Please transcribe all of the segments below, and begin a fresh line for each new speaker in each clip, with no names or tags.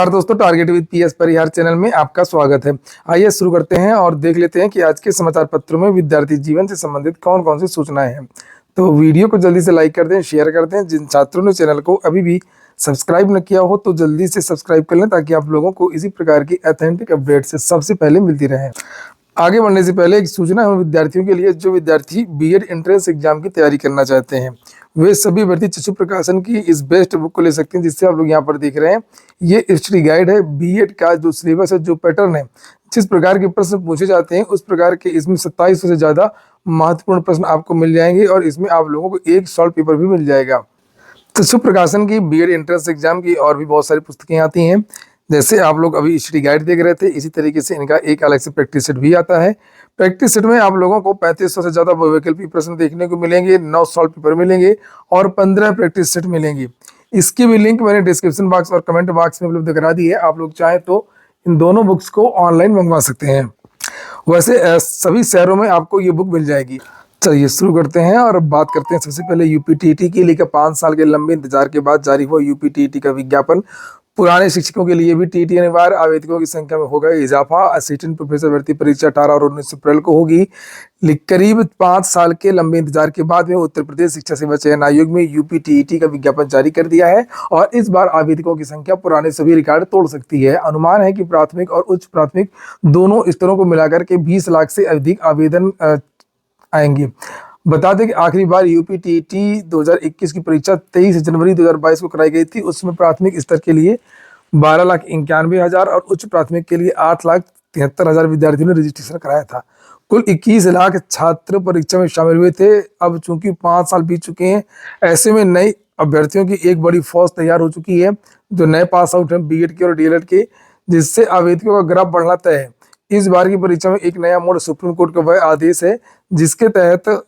नमस्कार दोस्तों, target with PS Parihar channel में आपका स्वागत है। आइए शुरू करते हैं और देख लेते हैं कि आज के समाचार पत्रों में विद्यार्थी जीवन से संबंधित कौन कौन सी सूचनाएं हैं। तो वीडियो को जल्दी से लाइक कर दें, शेयर कर दें। जिन छात्रों ने चैनल को अभी भी सब्सक्राइब न किया हो तो जल्दी से सब्सक्राइब कर लें, ताकि आप लोगों को इसी प्रकार की ऑथेंटिक अपडेट से सबसे पहले मिलती रहे। आगे बढ़ने से पहले एक सूचना है विद्यार्थियों के लिए। जो विद्यार्थी बीएड एंट्रेंस एग्जाम की तैयारी करना चाहते हैं, वे सभी अभ्यर्थी चक्षु प्रकाशन की इस बेस्ट बुक को ले सकते हैं, जिससे आप लोग यहाँ पर देख रहे हैं। ये स्टडी गाइड है बीएड का। जो सिलेबस है, जो पैटर्न है, जिस प्रकार के प्रश्न पूछे जाते हैं, उस प्रकार के इसमें 2700 से ज्यादा महत्वपूर्ण प्रश्न आपको मिल जाएंगे और इसमें आप लोगों को एक शॉर्ट पेपर भी मिल जाएगा। चक्षु प्रकाशन की बीएड एंट्रेंस एग्जाम की और भी बहुत सारी पुस्तकें आती हैं। जैसे आप लोग अभी स्टडी गाइड देख रहे थे, इसी तरीके से इनका एक अलग से प्रैक्टिस सेट भी आता है। प्रैक्टिस सेट में आप लोगों को 3500 से ज्यादा वैकल्पिक प्रश्न देखने को मिलेंगे, 9 सॉल्व पेपर मिलेंगे और 15 प्रैक्टिस सेट मिलेंगे। इसकी भी लिंक मैंने डिस्क्रिप्शन बॉक्स और कमेंट बॉक्स में उपलब्ध करा दी है। आप लोग चाहें तो इन दोनों बुक्स को ऑनलाइन मंगवा सकते हैं। वैसे सभी शहरों में आपको ये बुक मिल जाएगी। चलिए शुरू करते हैं और बात करते हैं सबसे पहले यूपीटीटी की। लेकर 5 साल के लंबे इंतजार के बाद जारी हुआ यूपीटीटी का विज्ञापन। पुराने शिक्षकों के लिए भी टीटी अनिवार्य। आवेदकों की संख्या में होगा इजाफा। असिस्टेंट प्रोफेसर भर्ती परीक्षा 18 और 19 अप्रैल को होगी। करीब 5 साल के लंबे इंतजार के बाद में उत्तर प्रदेश शिक्षा सेवा चयन आयोग में यूपीटीटी का विज्ञापन जारी कर दिया है और इस बार आवेदकों की संख्या पुराने सभी रिकॉर्ड तोड़ सकती है। अनुमान है कि प्राथमिक और उच्च प्राथमिक दोनों स्तरों को मिलाकर के 20 लाख से अधिक आवेदन आएंगे। बता दें कि आखिरी बार यूपीटीटी 2021 की परीक्षा 23 जनवरी 2022 को कराई गई थी। उसमें प्राथमिक स्तर के लिए 12,91,000 और उच्च प्राथमिक के लिए 8,73,000 विद्यार्थियों ने रजिस्ट्रेशन कराया था। कुल 21 लाख छात्र परीक्षा में शामिल हुए थे। अब चूंकि 5 साल बीत चुके हैं, ऐसे में नए अभ्यर्थियों की एक बड़ी फौज तैयार हो चुकी है, जो नए पास आउट हैं बीएड के और डीएलएड के, जिससे आवेदकों का ग्राफ बढ़ना तय है। इस बार की परीक्षा में एक नया मोड़ सुप्रीम कोर्ट का वह आदेश है जिसके तहत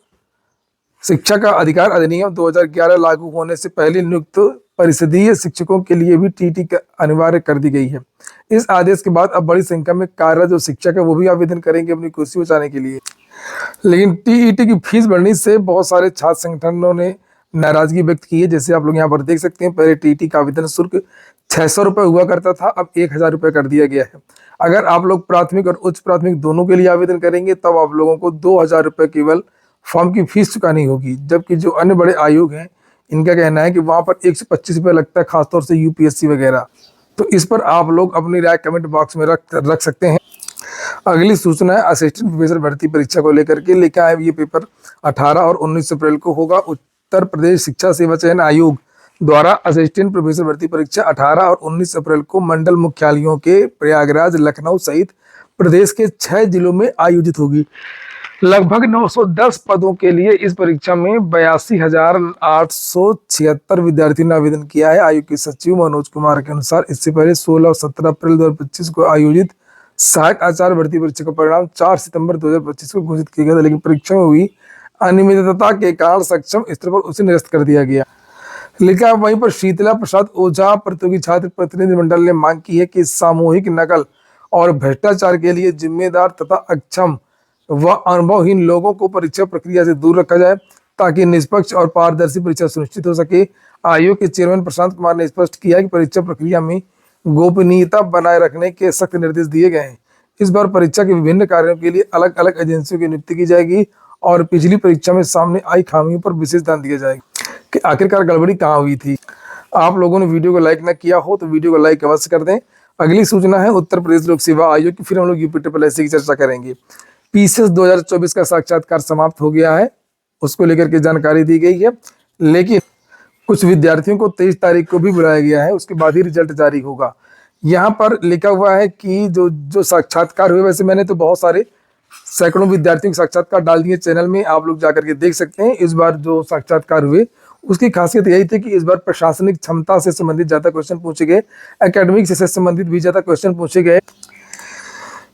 शिक्षा का अधिकार अधिनियम 2011 लागू होने से पहले नियुक्त परिषदीय शिक्षकों के लिए भी टीटी अनिवार्य कर दी गई है। इस आदेश के बाद अब बड़ी संख्या में कार्यरत जो शिक्षक है वो भी आवेदन करेंगे अपनी कुर्सी बचाने के लिए। लेकिन टीईटी की फीस बढ़ने से बहुत सारे छात्र संगठनों ने नाराजगी व्यक्त की है। जैसे आप लोग यहाँ पर देख सकते हैं, पहले टीटी का आवेदन शुल्क 600 रुपये हुआ करता था, अब 1000 रुपये कर दिया गया है। अगर आप लोग प्राथमिक और उच्च प्राथमिक दोनों के लिए आवेदन करेंगे तब आप लोगों को 2000 रुपये केवल फॉर्म की फीस चुकानी होगी। जबकि जो अन्य बड़े आयोग हैं, इनका कहना है कि वहां पर 125 रुपये लगता है, खासतौर से यूपीएससी वगैरह। तो इस पर आप लोग अपनी राय कमेंट बॉक्स में रख सकते हैं। अगली सूचना है असिस्टेंट प्रोफेसर भर्ती परीक्षा को लेकर के। लिखा है ये पेपर 18 और 19 अप्रैल को होगा। उत्तर प्रदेश शिक्षा सेवा चयन आयोग द्वारा असिस्टेंट प्रोफेसर भर्ती परीक्षा 18 और 19 अप्रैल को मंडल मुख्यालयों के प्रयागराज, लखनऊ सहित प्रदेश के 6 जिलों में आयोजित होगी। लगभग 910 पदों के लिए इस परीक्षा में 82,876 विद्यार्थियों ने आवेदन किया है। आयोग के सचिव मनोज कुमार के अनुसार इससे पहले 16 और 17 अप्रैल 2025 को आयोजित सहायक आचार्य भर्ती परीक्षा का परिणाम 4 सितंबर 2025 को घोषित किया गया था, लेकिन परीक्षा में हुई अनियमितता के कारण सक्षम स्तर पर उसे निरस्त कर दिया गया। लिखा वहीं पर शीतला प्रसाद ओझा प्रतियोगी छात्र प्रतिनिधि मंडल ने मांग की है कि सामूहिक नकल और भ्रष्टाचार के लिए जिम्मेदार तथा अक्षम व अनुभवहीन लोगों को परीक्षा प्रक्रिया से दूर रखा जाए, ताकि निष्पक्ष और पारदर्शी परीक्षा सुनिश्चित हो सके। आयोग के चेयरमैन प्रशांत कुमार ने स्पष्ट किया कि परीक्षा प्रक्रिया में गोपनीयता बनाए रखने के सख्त निर्देश दिए गए हैं। इस बार परीक्षा के विभिन्न कार्यों के लिए अलग अलग एजेंसियों की नियुक्ति की जाएगी और पिछली परीक्षा में सामने आई खामियों पर विशेष ध्यान दिया जाएगा कि आखिरकार गड़बड़ी कहाँ हुई थी। आप लोगों ने वीडियो को लाइक न किया हो तो वीडियो को लाइक अवश्य कर दें। अगली सूचना है उत्तर प्रदेश लोक सेवा आयोग की। फिर हम लोग यूपीटीटी की चर्चा करेंगे। पीसीएस 2024 का साक्षात्कार समाप्त हो गया है, उसको लेकर के जानकारी दी गई है। लेकिन कुछ विद्यार्थियों को 23 तारीख को भी बुलाया गया है, उसके बाद ही रिजल्ट जारी होगा। यहाँ पर लिखा हुआ है कि जो साक्षात्कार हुए, वैसे मैंने तो बहुत सारे सैकड़ों विद्यार्थियों के साक्षात्कार डाल दिए चैनल में, आप लोग जाकर के देख सकते हैं। इस बार जो साक्षात्कार हुए उसकी खासियत यही थी कि इस बार प्रशासनिक क्षमता से संबंधित ज्यादा क्वेश्चन पूछे गए, एकेडमिक से संबंधित भी ज्यादा क्वेश्चन पूछे गए।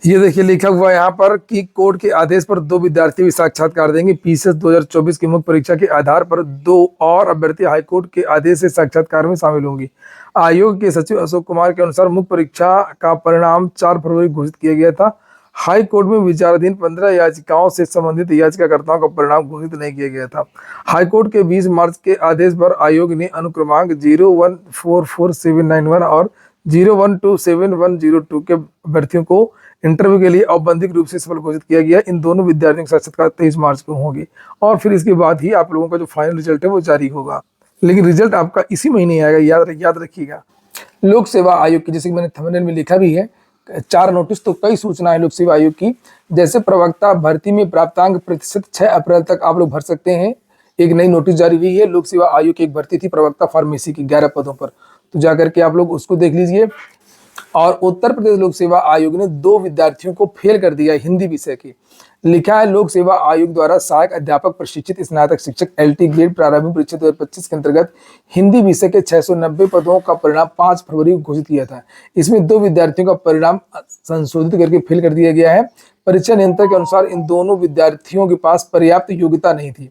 ये देखिए लिखा हुआ है यहाँ पर कि कोर्ट के आदेश पर 2 विद्यार्थी भी साक्षात्कार देंगे। पीसीएस 2024 की मुख्य परीक्षा के आधार पर 2 और अभ्यर्थी हाईकोर्ट के आदेश से साक्षात्कार में शामिल होंगी। आयोग के सचिव अशोक कुमार के अनुसार मुख्य परीक्षा का परिणाम 4 फरवरी घोषित किया गया था। हाई कोर्ट में विचाराधीन 15 याचिकाओं से संबंधित याचिकाकर्ताओं का परिणाम घोषित नहीं किया गया था। हाई कोर्ट के 20 मार्च के आदेश पर आयोग ने अनुक्रमांक 0144,791 और 0127-102 के अभ्यर्थियों को इंटरव्यू के लिए औपबंधिक रूप से सफल घोषित किया गया। इन दोनों विद्यार्थियों के साक्षात्कार 23 मार्च को होंगे और फिर इसके बाद ही आप लोगों का जो फाइनल रिजल्ट है वो जारी होगा। लेकिन रिजल्ट आपका इसी महीने आएगा, याद रखिएगा। लोक सेवा आयोग की, जैसे कि मैंने थंबनेल में लिखा भी है, 4 नोटिस तो कई सूचनाएं लोक सेवा आयोग की। जैसे प्रवक्ता भर्ती में प्राप्तांक प्रतिशत 6 अप्रैल तक आप लोग भर सकते हैं। एक नई नोटिस जारी हुई है। लोक सेवा आयोग की एक भर्ती थी प्रवक्ता फार्मेसी की 11 पदों पर, तो जाकर के आप लोग उसको देख लीजिए। और उत्तर प्रदेश लोक सेवा आयोग ने 2 विद्यार्थियों को फेल कर दिया हिंदी विषय की। लिखा है, लोक सेवा आयोग द्वारा सहायक अध्यापक प्रशिक्षित स्नातक शिक्षक LT ग्रेड प्रारंभिक परीक्षा 2025 के अंतर्गत हिंदी विषय के 690 पदों का परिणाम 5 फरवरी को घोषित किया था। इसमें 2 विद्यार्थियों का परिणाम संशोधित करके फेल कर दिया गया है। परीक्षा नियंत्रक के अनुसार इन दोनों विद्यार्थियों के पास पर्याप्त योग्यता नहीं थी।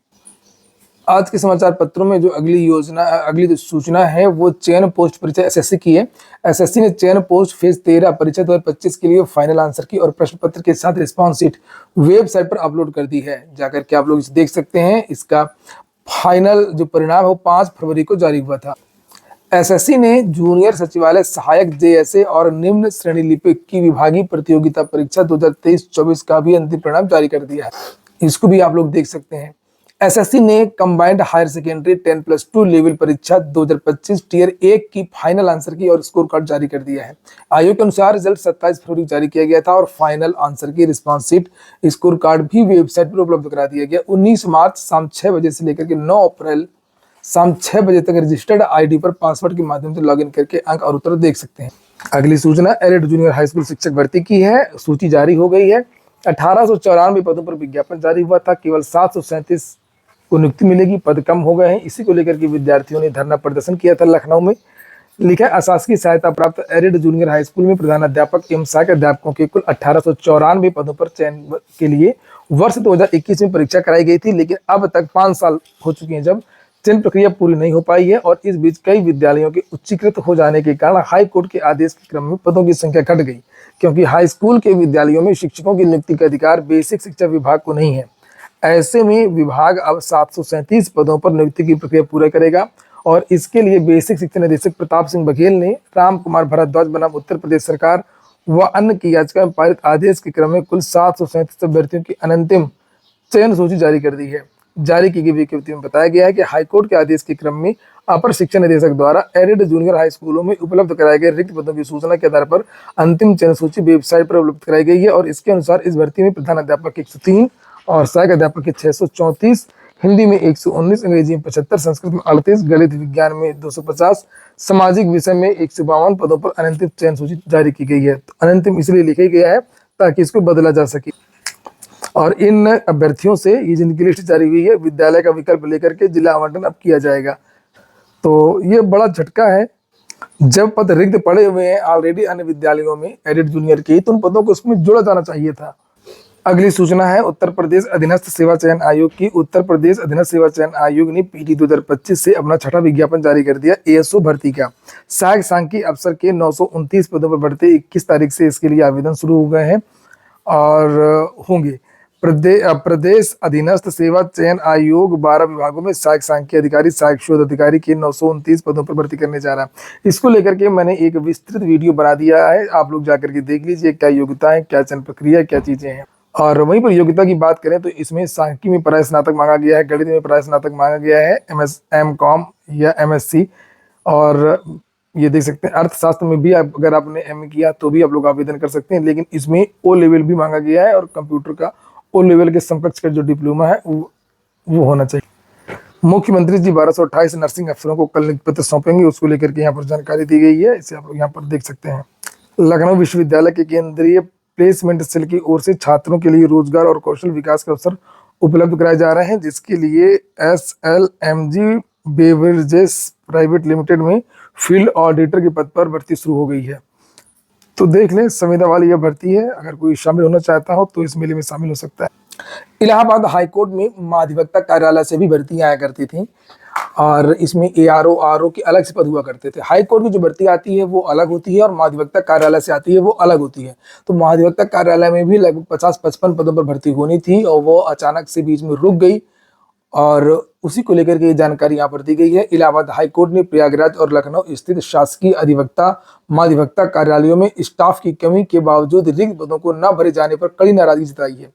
आज के समाचार पत्रों में जो अगली जो सूचना है वो चयन पोस्ट परीक्षा SSC की है। SSC ने चयन पोस्ट फेज 13 परीक्षा 2025 के लिए फाइनल आंसर की और प्रश्न पत्र के साथ रिस्पॉन्स शीट वेबसाइट पर अपलोड कर दी है। जाकर के आप लोग इसे देख सकते हैं। इसका फाइनल जो परिणाम है वो 5 फरवरी को जारी हुआ था। SSC ने जूनियर सचिवालय सहायक JSA और निम्न श्रेणी लिपिक की विभागीय प्रतियोगिता परीक्षा 2023-24 का भी अंतिम परिणाम जारी कर दिया है। इसको भी आप लोग देख सकते हैं। SSC ने कंबाइंड हायर सेकेंडरी 10+2 लेवल परीक्षा 2025 टियर 1 की फाइनल आंसर की और स्कोर कार्ड जारी कर दिया है। आयोग के अनुसार रिजल्ट 27 फरवरी जारी किया गया था और फाइनल आंसर की रिस्पॉन्स शीट स्कोर कार्ड भी वेबसाइट पर उपलब्ध करा दिया गया। 19 मार्च शाम 6 बजे से लेकर के 9 अप्रैल शाम 6 बजे तक रजिस्टर्ड ID पर पासवर्ड के माध्यम से लॉगिन करके अंक और उत्तर देख सकते हैं। अगली सूचना एलिड जूनियर हाई स्कूल शिक्षक भर्ती की है। सूची जारी हो गई है। 1894 पदों पर विज्ञापन जारी हुआ था। केवल 737 को नियुक्ति मिलेगी, पद कम हो गए हैं। इसी को लेकर के विद्यार्थियों ने धरना प्रदर्शन किया था लखनऊ में। लिखा है, अशासकीय सहायता प्राप्त एरिड जूनियर हाई स्कूल में प्रधानाध्यापक एवं सहायक अध्यापकों के कुल 1894 पदों पर चयन के लिए वर्ष 2021 में परीक्षा कराई गई थी, लेकिन अब तक 5 साल हो चुके हैं जब चयन प्रक्रिया पूरी नहीं हो पाई है और इस बीच कई विद्यालयों के उच्चीकृत हो जाने के कारण हाई कोर्ट के आदेश के क्रम में पदों की संख्या घट गई, क्योंकि हाई स्कूल के विद्यालयों में शिक्षकों की नियुक्ति का अधिकार बेसिक शिक्षा विभाग को नहीं है। ऐसे में विभाग अब 737 पदों पर नियुक्ति की प्रक्रिया पूरा करेगा और इसके लिए बेसिक शिक्षा निदेशक प्रताप सिंह बघेल ने राम कुमार भारद्वाज बनाम उत्तर प्रदेश सरकार व अन्य की याचिका में पारित आदेश के क्रम में कुल 737 अभ्यर्थियों की अनंतिम चयन सूची जारी कर दी है। जारी की गई विज्ञप्ति में बताया गया है कि हाईकोर्ट के आदेश के क्रम में अपर शिक्षा निदेशक द्वारा एरिड जूनियर हाई स्कूलों में उपलब्ध कराए गए रिक्त पदों की सूचना के आधार पर अंतिम चयन सूची वेबसाइट पर उपलब्ध कराई गई है और इसके अनुसार इस भर्ती में प्रधान अध्यापक 103 और सहायक अध्यापक के 634, हिंदी में 119, अंग्रेजी में 75, संस्कृत में 38, गणित विज्ञान में 250, सामाजिक विषय में 152 पदों पर अनंतिम चयन सूची जारी की गई है। तो अनंतिम इसलिए लिखा गया है ताकि इसको बदला जा सके। और इन अभ्यर्थियों से ये जिनकी लिस्ट जारी हुई है, विद्यालय का विकल्प लेकर के जिला आवंटन अब किया जाएगा। तो ये बड़ा झटका है। जब पद रिक्त पड़े हुए हैं ऑलरेडी अन्य विद्यालयों में एडिड जूनियर के, तो उन पदों को उसमें जोड़ा जाना चाहिए था। अगली सूचना है उत्तर प्रदेश अधीनस्थ सेवा चयन आयोग की। उत्तर प्रदेश अधीनस्थ सेवा चयन आयोग ने PT 2025 से अपना 6वां विज्ञापन जारी कर दिया। ASO भर्ती का सहायक सांख्यिकी अफसर के 929 पदों पर भर्ती 21 तारीख से इसके लिए आवेदन शुरू हो गए हैं और होंगे। प्रदेश अधीनस्थ सेवा चयन आयोग 12 विभागों में सहायक सांख्यिकी अधिकारी, सहायक शोध अधिकारी के 929 पदों पर भर्ती करने जा रहा है। इसको लेकर के मैंने एक विस्तृत वीडियो बना दिया है, आप लोग जाकर के देख लीजिए क्या योग्यता है, क्या चयन प्रक्रिया, क्या चीजें हैं। और वहीं पर योग्यता की बात करें तो इसमें सांख्यिकी में प्राय स्नातक मांगा गया है, गणित में प्राय स्नातक मांगा गया है, M.Com या MSc, और ये देख सकते हैं अर्थशास्त्र में भी अगर आपने MA किया तो भी आप लोग आवेदन कर सकते हैं, लेकिन इसमें O लेवल भी मांगा गया है और कंप्यूटर का O लेवल के समकक्ष का जो डिप्लोमा है वो होना चाहिए। मुख्यमंत्री जी 1228 नर्सिंग अफसरों को कल नियुक्ति पत्र सौंपेंगे, उसको लेकर के यहाँ पर जानकारी दी गई है, इसे आप लोग यहाँ पर देख सकते हैं। लखनऊ विश्वविद्यालय के केंद्रीय प्लेसमेंट सेल की ओर से छात्रों के लिए रोजगार और कौशल विकास के अवसर उपलब्ध कराए जा रहे हैं, जिसके लिए SLMG बेवरेजेस प्राइवेट लिमिटेड में फील्ड ऑडिटर के पद पर भर्ती शुरू हो गई है। तो देख लें, संविदा वाली यह भर्ती है। अगर कोई शामिल होना चाहता हो तो इस मेले में शामिल हो सकता है। इलाहाबाद हाईकोर्ट में महाधिवक्ता कार्यालय से भी भर्तियां आया करती थी और इसमें ARO RO के अलग से पद हुआ करते थे। हाई कोर्ट की जो भर्ती आती है वो अलग होती है और महाधिवक्ता कार्यालय से आती है वो अलग होती है। तो महाधिवक्ता कार्यालय में भी लगभग 50-55 पदों पर भर्ती होनी थी और वो अचानक से बीच में रुक गई और उसी को लेकर के ये जानकारी यहाँ पर दी गई है। इलाहाबाद हाईकोर्ट ने प्रयागराज और लखनऊ स्थित शासकीय अधिवक्ता महाधिवक्ता कार्यालयों में स्टाफ की कमी के बावजूद रिक्त पदों को न भरे जाने पर कड़ी नाराजगी जताई है।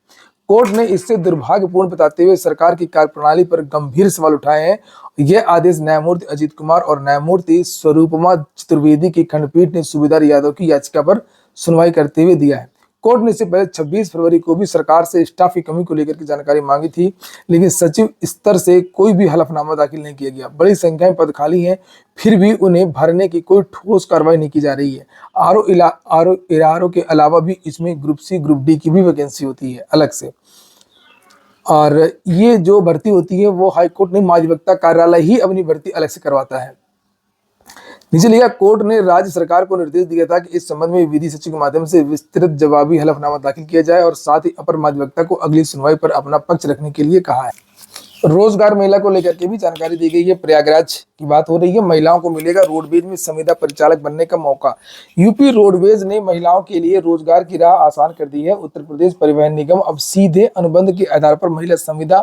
कोर्ट ने इससे दुर्भाग्यपूर्ण बताते हुए सरकार की कार्यप्रणाली पर गंभीर सवाल उठाए हैं। यह आदेश न्यायमूर्ति अजीत कुमार और न्यायमूर्ति स्वरूपमा चतुर्वेदी की खंडपीठ ने सूबेदार यादव की याचिका पर सुनवाई करते हुए दिया है। कोर्ट ने इससे पहले 26 फरवरी को भी सरकार से स्टाफ की कमी को लेकर की जानकारी मांगी थी, लेकिन सचिव स्तर से कोई भी हलफनामा दाखिल नहीं किया गया। बड़ी संख्या में पद खाली हैं, फिर भी उन्हें भरने की कोई ठोस कार्रवाई नहीं की जा रही है। आरओ के अलावा भी इसमें ग्रुप सी ग्रुप डी की भी वैकेंसी होती है अलग से, और ये जो भर्ती होती है वो हाईकोर्ट ने महाधिवक्ता कार्यालय ही अपनी भर्ती अलग से करवाता है। नीचे लिखा, कोर्ट ने राज्य सरकार को निर्देश दिया था कि इस संबंध में विधि सचिव के माध्यम से विस्तृत जवाबी हलफनामा दाखिल किया जाए और साथ ही अपर महाधिवक्ता को अगली सुनवाई पर अपना पक्ष रखने के लिए कहा है। रोजगार मेला को लेकर के भी जानकारी दी गई है। प्रयागराज की बात हो रही है। महिलाओं को मिलेगा रोडवेज में संविदा परिचालक बनने का मौका। यूपी रोडवेज ने महिलाओं के लिए रोजगार की राह आसान कर दी है। उत्तर प्रदेश परिवहन निगम अब सीधे अनुबंध के आधार पर महिला संविदा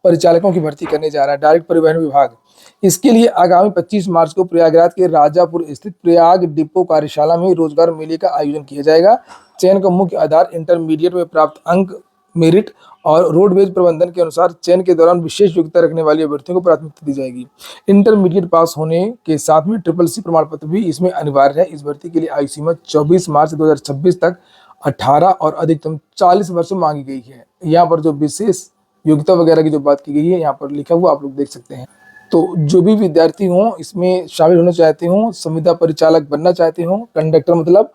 परिचालकों की भर्ती करने जा रहा है। डायरेक्ट परिवहन विभाग इसके लिए आगामी 25 मार्च को प्रयागराज के राजापुर स्थित प्रयाग डिपो कार्यशाला में रोजगार मेले का आयोजन किया जाएगा। चयन का मुख्य आधार इंटरमीडिएट में प्राप्त अंक, मेरिट और रोडवेज प्रबंधन के अनुसार चयन के दौरान विशेष योग्यता रखने वाली अभ्यर्थियों को प्राथमिकता दी जाएगी। इंटरमीडिएट पास होने के साथ में CCC प्रमाण पत्र भी इसमें अनिवार्य है। इस भर्ती के लिए आयु सीमा 24 मार्च 2026 तक 18 और अधिकतम 40 वर्ष मांगी गई है। यहाँ पर जो विशेष योग्यता वगैरह की जो बात की गई है यहाँ पर लिखा हुआ आप लोग देख सकते हैं। तो जो भी विद्यार्थी हों इसमें शामिल होना चाहते हों, संविदा परिचालक बनना चाहते हों, कंडक्टर मतलब,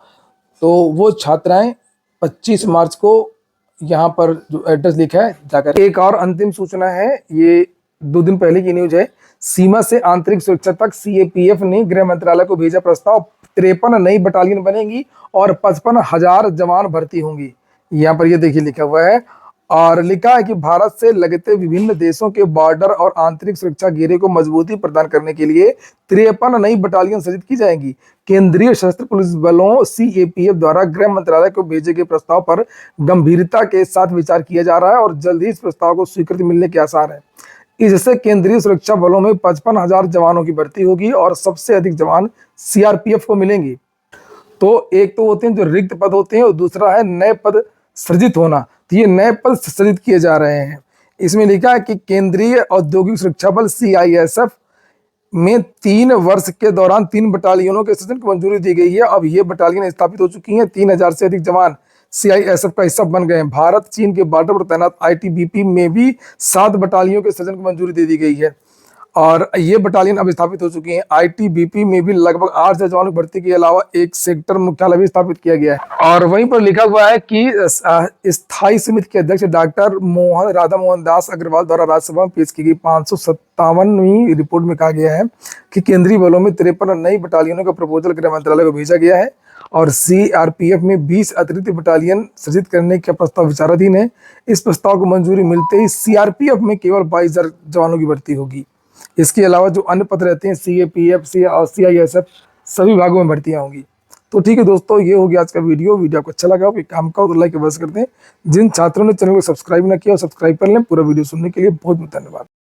तो वो छात्राएं 25 मार्च को यहाँ पर जो एड्रेस लिखा है जाकर। एक और अंतिम सूचना है, ये 2 दिन पहले की न्यूज है। सीमा से आंतरिक सुरक्षा तक CAPF ने गृह मंत्रालय को भेजा प्रस्ताव। 53 नई बटालियन बनेंगी और 55,000 जवान भर्ती होंगी। यहाँ पर ये देखिए लिखा हुआ है, और लिखा है कि भारत से लगते विभिन्न देशों के बॉर्डर और आंतरिक सुरक्षा घेरे को मजबूती प्रदान करने के लिए 53 नई बटालियन सृजित की जाएंगी। केंद्रीय सशस्त्र पुलिस बलों CAPF द्वारा गृह मंत्रालय को भेजे गए प्रस्ताव पर गंभीरता के साथ विचार किया जा रहा है और जल्द ही इस प्रस्ताव को स्वीकृति मिलने के आसार है। इससे केंद्रीय सुरक्षा बलों में 55,000 जवानों की भर्ती होगी और सबसे अधिक जवान CRPF को मिलेंगी। तो एक तो होते हैं जो रिक्त पद होते हैं और दूसरा है नए पद सृजित होना। तो ये नए पद सृजित किए जा रहे हैं। इसमें लिखा है कि केंद्रीय औद्योगिक सुरक्षा बल CISF में 3 वर्ष के दौरान 3 बटालियनों के सृजन को मंजूरी दी गई है। अब ये बटालियन स्थापित हो चुकी हैं। 3000 से अधिक जवान CISF का हिस्सा बन गए हैं। भारत चीन के बॉर्डर पर तैनात ITBP में भी 7 बटालियनों के सृजन को मंजूरी दे दी गई है और ये बटालियन अब स्थापित हो चुकी हैं। ITBP में भी लगभग 8,000 जवानों की भर्ती के अलावा एक सेक्टर मुख्यालय भी स्थापित किया गया है। और वहीं पर लिखा हुआ है कि स्थायी समिति के अध्यक्ष डॉक्टर राधा मोहन दास अग्रवाल द्वारा राज्यसभा में पेश की गई 557वीं रिपोर्ट में कहा गया है कि केंद्रीय बलों में 53 नई बटालियनों का प्रपोजल गृह मंत्रालय को भेजा गया है और CRPF में 20 अतिरिक्त बटालियन सृजित करने का प्रस्ताव विचाराधीन है। इस प्रस्ताव को मंजूरी मिलते ही CRPF में केवल 22,000 जवानों की भर्ती होगी। इसके अलावा जो अन्य पद रहते हैं CAPF और CISF सभी भागों में भर्तियां होंगी। तो ठीक है दोस्तों, ये हो गया आज का वीडियो आपको अच्छा लगा हो, काम का तो लाइक अवश्य करते हैं। जिन छात्रों ने चैनल को सब्सक्राइब ना किया सब्सक्राइब कर लें। पूरा वीडियो सुनने के लिए बहुत बहुत धन्यवाद।